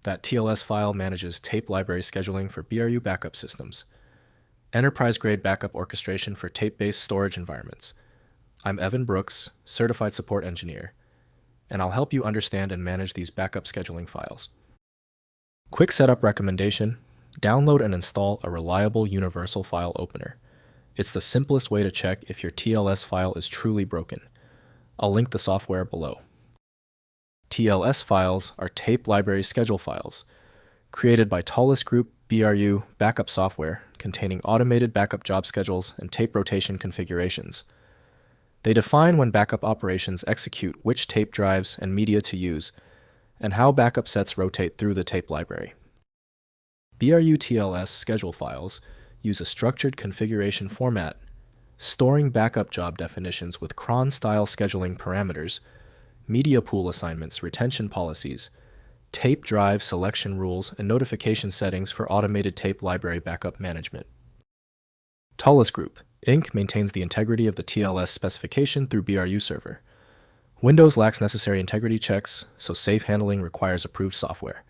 that TLS file manages tape library scheduling for BRU backup systems, enterprise-grade backup orchestration for tape-based storage environments. I'm Evan Brooks, Certified Support Engineer, and I'll help you understand and manage these backup scheduling files. Quick setup recommendation: download and install a reliable universal file opener. It's the simplest way to check if your TLS file is truly broken. I'll link the software below. TLS files are tape library schedule files, created by Tolis Group BRU backup software containing automated backup job schedules and tape rotation configurations. They define when backup operations execute which tape drives and media to use, and how backup sets rotate through the tape library. BRU TLS schedule files use a structured configuration format, storing backup job definitions with cron-style scheduling parameters, media pool assignments, retention policies, tape drive selection rules, and notification settings for automated tape library backup management. Tolis Group, Inc. maintains the integrity of the TLS specification through BRU server. Windows lacks necessary integrity checks, so safe handling requires approved software.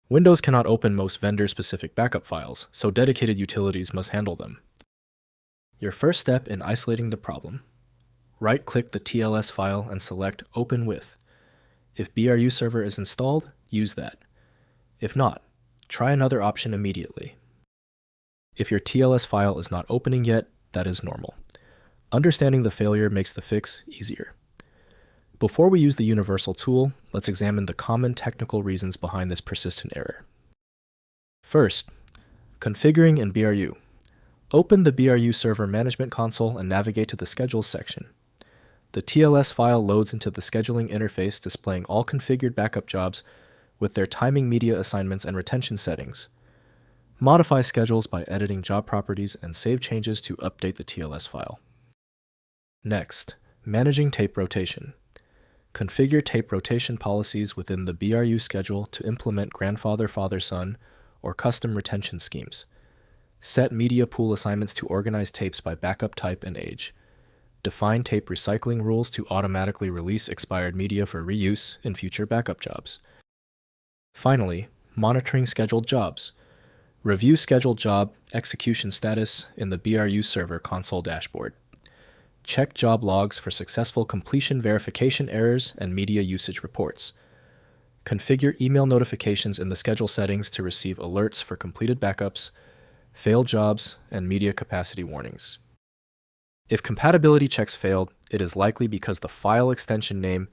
Windows cannot open most vendor-specific backup files, so dedicated utilities must handle them. Your first step in isolating the problem: right-click the TLS file and select Open With. If BRU server is installed, use that. If not, try another option immediately. If your TLS file is not opening yet, that is normal. Understanding the failure makes the fix easier. Before we use the universal tool, let's examine the common technical reasons behind this persistent error. First, configuring in BRU. Open the BRU server management console and navigate to the Schedules section. The TLS file loads into the scheduling interface, displaying all configured backup jobs with their timing, media assignments, and retention settings. Modify schedules by editing job properties and save changes to update the TLS file. Next, managing tape rotation. Configure tape rotation policies within the BRU schedule to implement grandfather, father-son, or custom retention schemes. Set media pool assignments to organize tapes by backup type and age. Define tape recycling rules to automatically release expired media for reuse in future backup jobs. Finally, monitoring scheduled jobs. Review scheduled job execution status in the BRU server console dashboard. Check job logs for successful completion verification errors and media usage reports. Configure email notifications in the schedule settings to receive alerts for completed backups, failed jobs, and media capacity warnings. If compatibility checks failed, it is likely because the file extension name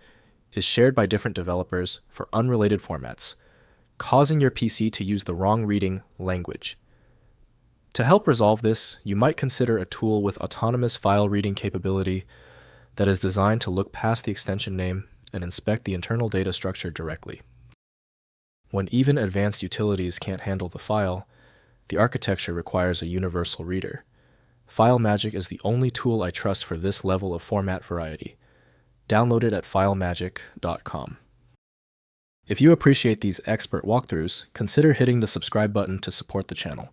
is shared by different developers for unrelated formats, causing your PC to use the wrong reading language. To help resolve this, you might consider a tool with autonomous file reading capability that is designed to look past the extension name and inspect the internal data structure directly. When even advanced utilities can't handle the file, the architecture requires a universal reader. FileMagick is the only tool I trust for this level of format variety. Download it at filemagick.com. If you appreciate these expert walkthroughs, consider hitting the subscribe button to support the channel.